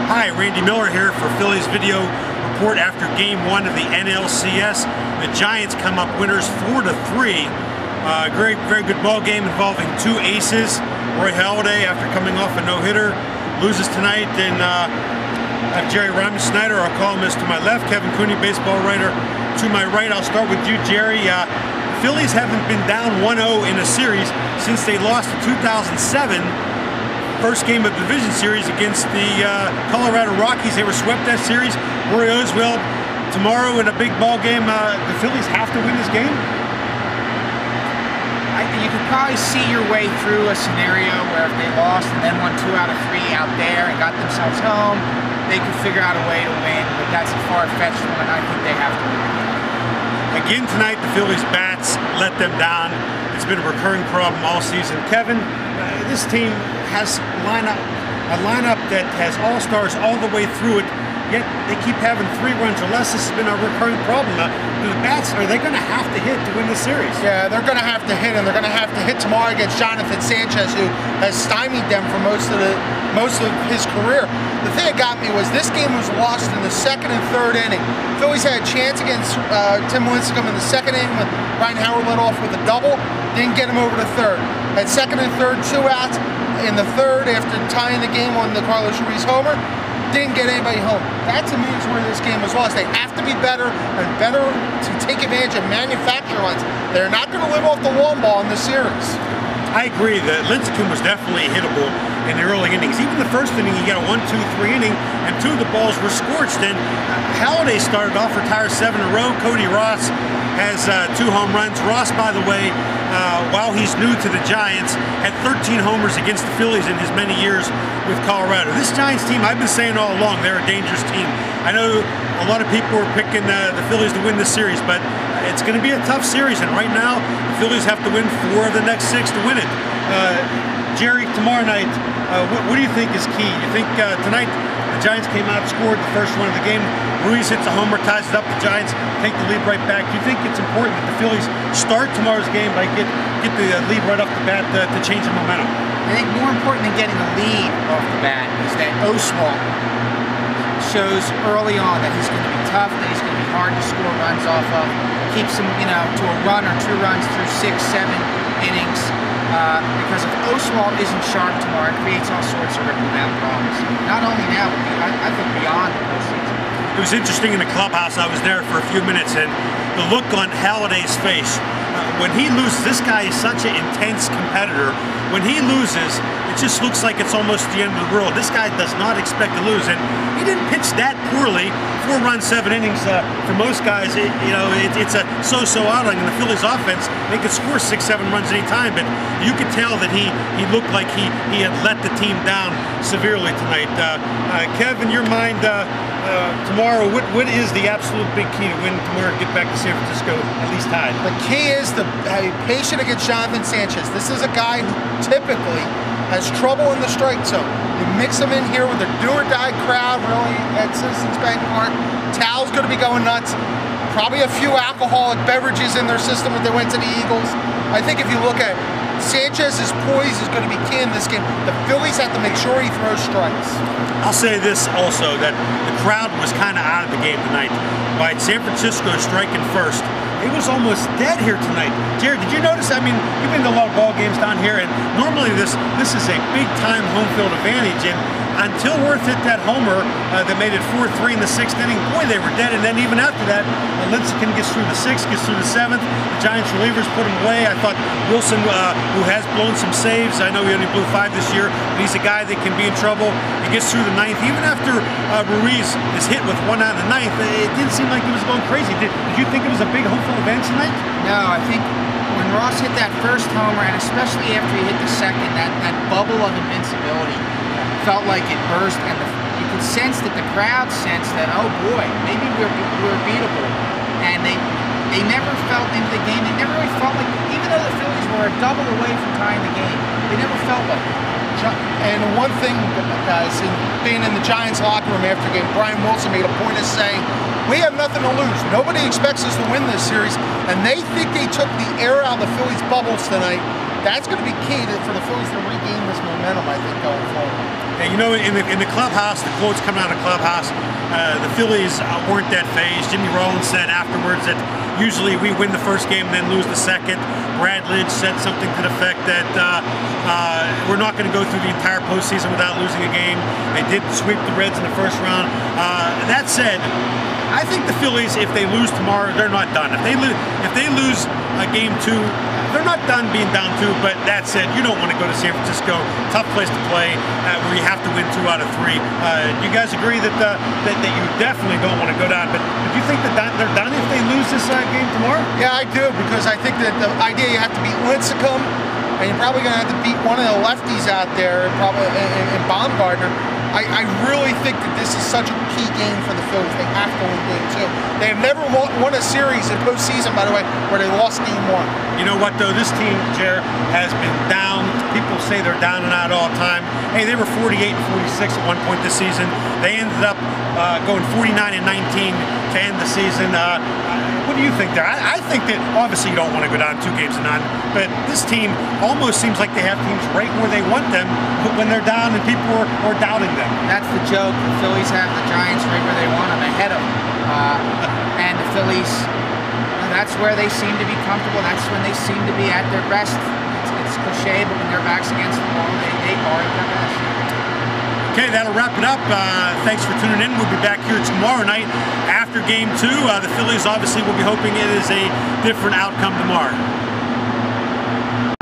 Hi, Randy Miller here for Phillies Video Report after Game 1 of the NLCS. The Giants come up winners 4-3. Very good ball game involving two aces. Roy Halladay, after coming off a no-hitter, loses tonight. And I have Jerry Reimenschneider, our columnist, to my left, Kevin Cooney, baseball writer, to my right. I'll start with you, Jerry. The Phillies haven't been down 1-0 in a series since they lost in 2007. First game of the division series against the Colorado Rockies. They were swept that series. Roy Oswald tomorrow in a big ball game. The Phillies have to win this game. I think you could probably see your way through a scenario where if they lost and then won 2 out of 3 out there and got themselves home, they could figure out a way to win. But that's a far-fetched one. I think they have to win. Again tonight, the Phillies bats let them down. It's been a recurring problem all season. Kevin, this team has a lineup that has all-stars all the way through it, yet they keep having 3 runs or less. This has been a recurring problem. The bats, are they going to have to hit to win this series? Yeah, they're going to have to hit, and they're going to have to hit tomorrow against Jonathan Sanchez, who has stymied them for most of his career. The thing that got me was this game was lost in the 2nd and 3rd inning. Phillies had a chance against Tim Lincecum in the 2nd inning when Ryan Howard led off with a double. Didn't get him over to 3rd. Had 2nd and 3rd, 2 outs. In the 3rd, after tying the game on the Carlos Ruiz homer, didn't get anybody home. That to me is where this game was lost. They have to be better and better to take advantage of manufactured runs. They're not going to live off the long ball in this series. I agree that Lincecum was definitely hittable in the early innings. Even the first inning, he got a 1-2-3 inning, and 2 of the balls were scorched. And Halladay started off, retired 7 in a row. Cody Ross has 2 home runs. Ross, by the way, while he's new to the Giants, had 13 homers against the Phillies in his many years with Colorado. This Giants team, I've been saying all along, they're a dangerous team. I know a lot of people are picking the Phillies to win this series, but it's going to be a tough series, and right now the Phillies have to win 4 of the next 6 to win it. Jerry, tomorrow night, what do you think is key? You think tonight the Giants came out, scored the first one of the game, Ruiz hits a homer, ties it up, the Giants take the lead right back. Do you think it's important that the Phillies start tomorrow's game by get the lead right off the bat to change the momentum? I think more important than getting a lead off the bat is that Oswald shows early on that he's going to be tough, that he's going to be hard to score runs off of, keeps him, to a run or 2 runs through 6, 7 innings. Because if Oswald isn't sharp tomorrow, it creates all sorts of ripple-down problems. Not only now, but I think beyond the postseason. It was interesting in the clubhouse. I was there for a few minutes, and the look on Halladay's face. When he loses, this guy is such an intense competitor. When he loses, it just looks like it's almost the end of the world. This guy does not expect to lose, and he didn't pitch that poorly. 4 runs, 7 innings. For most guys, it's a so-so outing. In the Phillies' offense, they could score 6, 7 runs any time, but you could tell that he looked like he had let the team down severely tonight. Kevin, your mind tomorrow, what is the absolute big key to win tomorrow to get back to San Francisco at least tied? The key is to be patient against Jonathan Sanchez. This is a guy who typically has trouble in the strike zone. You mix him in here with a do-or-die crowd, really, at Citizens Bank Park. Tal's going to be going nuts. Probably a few alcoholic beverages in their system if they went to the Eagles. I think if you look at Sanchez's poise is going to be key in this game. The Phillies have to make sure he throws strikes. I'll say this also, that the crowd was kind of out of the game tonight. By San Francisco striking first, it was almost dead here tonight. Jared, did you notice? I mean, you've been to a lot of ball games down here, and normally this is a big-time home field advantage. And until Worth hit that homer that made it 4-3 in the 6th inning, boy, they were dead. And then even after that, Lincecum gets through the 6th, gets through the 7th. The Giants relievers put him away. I thought Wilson, who has blown some saves, I know he only blew 5 this year, but he's a guy that can be in trouble. He gets through the 9th. Even after Ruiz is hit with 1 out of the 9th, it didn't seem like he was going crazy. Did you think it was a big home field advantage tonight? No, I think when Ross hit that first homer, and especially after he hit the 2nd, that bubble of invincibility felt like it burst, and you could sense that the crowd sensed that, oh boy, maybe we're beatable. And they never felt into the game. They never really felt like, even though the Phillies were a double away from tying the game, they never felt like it. And one thing, guys, being in the Giants locker room after the game, Brian Wilson made a point of saying, we have nothing to lose. Nobody expects us to win this series, and they think they took the air out of the Phillies' bubbles tonight. That's going to be key for the Phillies to regain this momentum, I think, going forward. And you know, in the clubhouse, the quotes coming out of the clubhouse, the Phillies weren't that phased. Jimmy Rollins said afterwards that usually we win the first game and then lose the second. Brad Lidge said something to the effect that we're not going to go through the entire postseason without losing a game. They did sweep the Reds in the first round. That said, I think the Phillies, if they lose tomorrow, they're not done. If they lose game 2, they're not done being down 2. But that said, you don't want to go to San Francisco, tough place to play, where you have to win 2 out of 3. Do you guys agree that you definitely don't want to go down? But do you think that they're done if they lose this game tomorrow? Yeah, I do, because I think that the idea you have to beat Lincecum, and you're probably going to have to beat one of the lefties out there, probably in Baumgartner. I really think that this is such a key game for the Phillies. They have to win game 2. They have never won a series in postseason, by the way, where they lost game 1. You know what, though? This team, Jer, has been down. People say they're down and out all the time. Hey, they were 48 and 46 at one point this season. They ended up going 49 and 19 to end the season. What do you think there? I think that obviously you don't want to go down 2 games to none, but this team almost seems like they have teams right where they want them when they're down and people are doubting them. That's the joke. The Phillies have the Giants right where they want them, ahead of them. And the Phillies, that's where they seem to be comfortable. That's when they seem to be at their best. It's cliche, but when their back's against the wall, they are at their best. Okay, that'll wrap it up. Thanks for tuning in. We'll be back here tomorrow night after game 2. The Phillies obviously will be hoping it is a different outcome tomorrow.